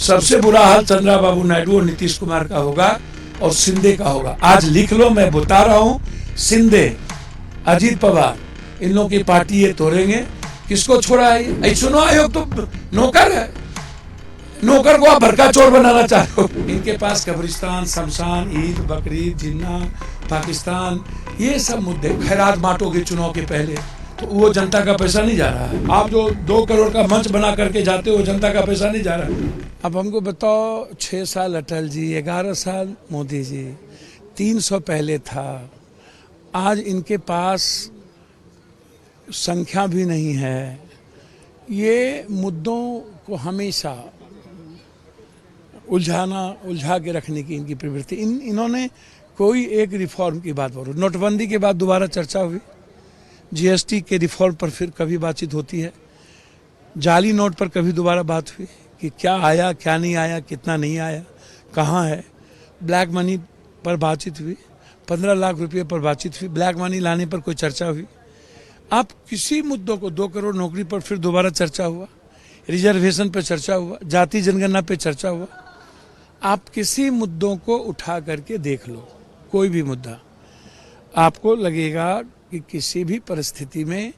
सबसे बुरा हाल चंद्रबाबू नायडू और नीतीश कुमार का होगा और शिंदे का होगा। आज लिख लो, मैं बता रहा हूं, शिंदे, अजीत पवार, इन लोगों की पार्टी ये तोड़ेंगे। किसको छोड़ा है? चुनाव आयोग तो नौकर है, नौकर को आप भड़का चोर बनाना चाहते हो। इनके पास कब्रिस्तान, शमशान, ईद, बकरीद, जिन्ना, पाकिस्तान, ये सब मुद्दे। खैरात बांटोगे चुनाव के पहले तो वो जनता का पैसा नहीं जा रहा है। आप जो 2 करोड़ का मंच बना करके जाते हो, जनता का पैसा नहीं जा रहा है। अब हमको बताओ, 6 साल अटल जी, 11 साल मोदी जी, 300 पहले था। आज इनके पास संख्या भी नहीं है। ये मुद्दों को हमेशा उलझा के रखने की इनकी प्रवृत्ति। इन्होंने कोई एक रिफॉर्म की बात बोलो। नोटबंदी के बाद दोबारा चर्चा हुई, जीएसटी के रिफॉर्म पर फिर कभी बातचीत होती है, जाली नोट पर कभी दोबारा बात हुई कि क्या आया, क्या नहीं आया, कितना नहीं आया, कहाँ है। ब्लैक मनी पर बातचीत हुई, 15 लाख रुपये पर बातचीत हुई, ब्लैक मनी लाने पर कोई चर्चा हुई। आप किसी मुद्दों को, 2 करोड़ नौकरी पर फिर दोबारा चर्चा हुआ, रिजर्वेशन पर चर्चा हुआ, जाति जनगणना पर चर्चा हुआ। आप किसी मुद्दों को उठा करके देख लो, कोई भी मुद्दा, आपको लगेगा कि किसी भी परिस्थिति में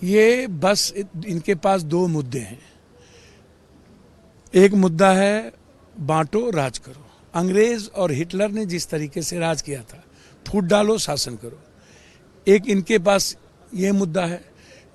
ये बस इनके पास 2 मुद्दे हैं। एक मुद्दा है बांटो राज करो। अंग्रेज और हिटलर ने जिस तरीके से राज किया था, फूट डालो शासन करो, एक इनके पास ये मुद्दा है।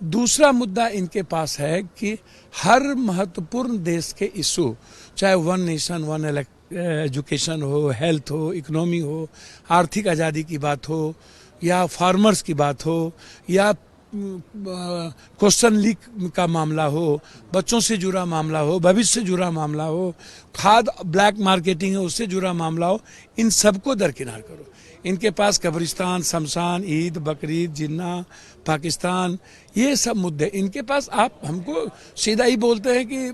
दूसरा मुद्दा इनके पास है कि हर महत्वपूर्ण देश के इशू, चाहे वन नेशन वन एजुकेशन हो, हेल्थ हो, इकोनॉमी हो, आर्थिक आज़ादी की बात हो, या फार्मर्स की बात हो, या क्वेश्चन लीक का मामला हो, बच्चों से जुड़ा मामला हो, भविष्य से जुड़ा मामला हो, खाद ब्लैक मार्केटिंग है उससे जुड़ा मामला हो, इन सबको दरकिनार करो। इनके पास कब्रिस्तान, शमशान, ईद, बकरीद, जिन्ना, पाकिस्तान, ये सब मुद्दे इनके पास। आप हमको सीधा ही बोलते हैं कि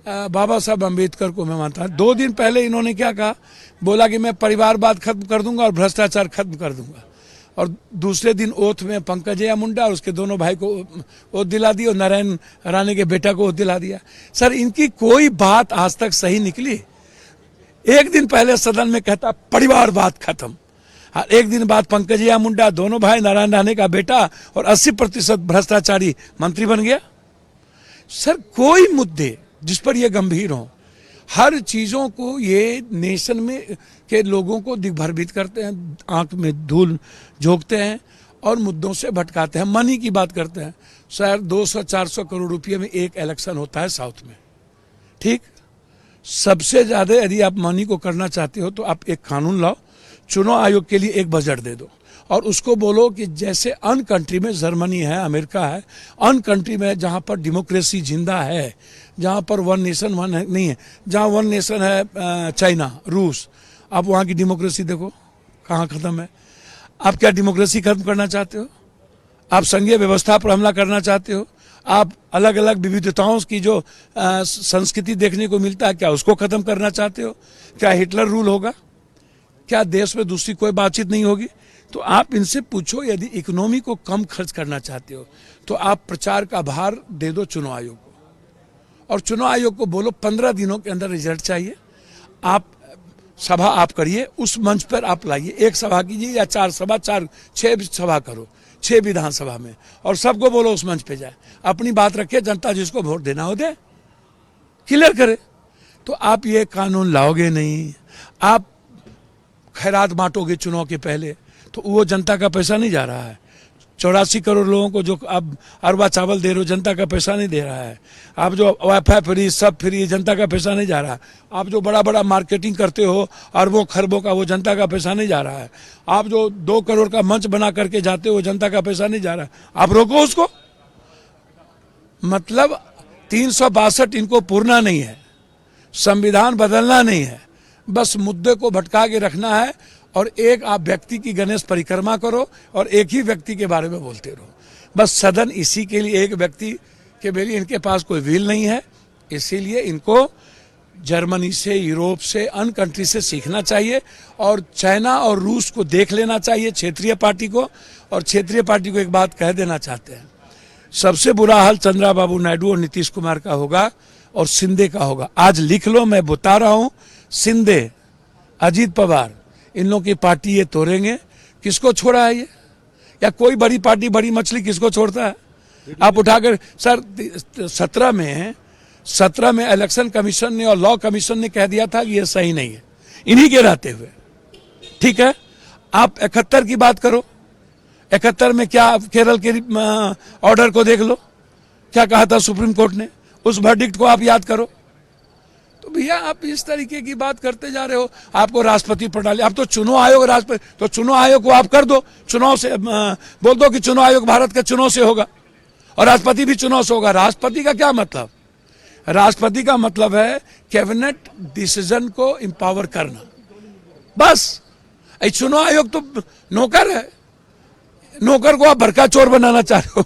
बाबा साहब अम्बेडकर को मैं मानता हूँ। 2 दिन पहले इन्होंने क्या कहा, बोला कि मैं परिवारवाद खत्म कर दूंगा और भ्रष्टाचार खत्म कर दूंगा, और दूसरे दिन ओथ में पंकजया मुंडा और उसके दोनों भाई को ओथ दिला दी और नारायण राणे के बेटा को ओथ दिला दिया। सर, इनकी कोई बात आज तक सही निकली? एक दिन पहले सदन में कहता परिवारवाद खत्म, हाँ, एक दिन बाद पंकजया मुंडा, दोनों भाई, नारायण राणे का बेटा और 80% भ्रष्टाचारी मंत्री बन गया। सर, कोई मुद्दे जिस पर ये गंभीर हो, हर चीज़ों को ये नेशन में के लोगों को दिग्भ्रमित करते हैं, आंख में धूल झोंकते हैं और मुद्दों से भटकाते हैं। मनी की बात करते हैं। सर, 200-400 करोड़ रुपये में एक इलेक्शन होता है साउथ में, ठीक? सबसे ज़्यादा यदि आप मनी को करना चाहते हो तो आप एक कानून लाओ, चुनाव आयोग के लिए एक बजट दे दो और उसको बोलो कि जैसे अन कंट्री में, जर्मनी है, अमेरिका है, अन कंट्री में जहाँ पर डेमोक्रेसी जिंदा है, जहाँ पर वन नेशन वन नहीं है, जहाँ वन नेशन है चाइना, रूस, आप वहाँ की डेमोक्रेसी देखो कहाँ ख़त्म है। आप क्या डेमोक्रेसी खत्म करना चाहते हो? आप संघीय व्यवस्था पर हमला करना चाहते हो? आप अलग अलग विविधताओं की जो संस्कृति देखने को मिलता है, क्या उसको खत्म करना चाहते हो? क्या हिटलर रूल होगा? क्या देश में दूसरी कोई बातचीत नहीं होगी? तो आप इनसे पूछो, यदि इकोनॉमी को कम खर्च करना चाहते हो तो आप प्रचार का भार दे दो चुनाव आयोग को, और चुनाव आयोग को बोलो 15 दिनों के अंदर रिजल्ट चाहिए। आप सभा आप करिए, उस मंच पर आप लाइए, एक सभा कीजिए या 4 सभा, 6 सभा करो, 6 विधानसभा में, और सबको बोलो उस मंच पे जाए, अपनी बात रखे, जनता जिसको वोट देना हो दे, क्लियर करे। तो आप ये कानून लाओगे नहीं। आप खैरात बांटोगे चुनाव के पहले तो वो जनता का पैसा नहीं जा रहा है। 84 करोड़ लोगों को जो आप अरबा चावल दे रहे हो, जनता का पैसा नहीं दे रहा है। आप जो वाईफाई फ्री, सब फ्री, जनता का पैसा नहीं जा रहा है। आप जो बड़ा बड़ा मार्केटिंग करते हो अरबों खरबों का, वो जनता का पैसा नहीं जा रहा है। आप जो 2 करोड़ का मंच बना करके जाते हो, जनता का पैसा नहीं जा रहा है। आप रोको उसको। मतलब 362 इनको पूरना नहीं है, संविधान बदलना नहीं है, बस मुद्दे को भटका के रखना है। और एक आप व्यक्ति की गणेश परिक्रमा करो और एक ही व्यक्ति के बारे में बोलते रहो। बस सदन इसी के लिए, एक व्यक्ति के लिए इनके पास कोई व्हील नहीं है। इसीलिए इनको जर्मनी से, यूरोप से, अन कंट्री से सीखना चाहिए और चाइना और रूस को देख लेना चाहिए, क्षेत्रीय पार्टी को। और क्षेत्रीय पार्टी को एक बात कह देना चाहते हैं, सबसे बुरा हाल चंद्रबाबू नायडू और नीतीश कुमार का होगा और शिंदे का होगा। आज लिख लो, मैं बता रहा हूं, शिंदे, अजीत पवार, इन लोगों की पार्टी ये तोड़ेंगे। किसको छोड़ा है ये? या कोई बड़ी पार्टी, बड़ी मछली किसको छोड़ता है? आप उठाकर सर 17 में इलेक्शन कमीशन ने और लॉ कमीशन ने कह दिया था कि ये सही नहीं है, इन्हीं के रहते हुए। ठीक है, आप 71 की बात करो, 71 में क्या केरल के ऑर्डर को देख लो, क्या कहा था सुप्रीम कोर्ट ने, उस वर्डिक्ट को आप याद करो। तो भैया आप इस तरीके की बात करते जा रहे हो। आपको राष्ट्रपति प्रणाली, आप तो चुनाव आयोग, राष्ट्रपति, तो चुनाव आयोग को आप कर दो, चुनाव से बोल दो कि चुनाव आयोग भारत के चुनाव से होगा और राष्ट्रपति भी चुनाव से होगा। राष्ट्रपति का क्या मतलब? राष्ट्रपति का मतलब है कैबिनेट डिसीजन को इंपावर करना, बस। चुनाव आयोग तो नौकर है, नौकर को आप बड़का चोर बनाना चाह रहे हो।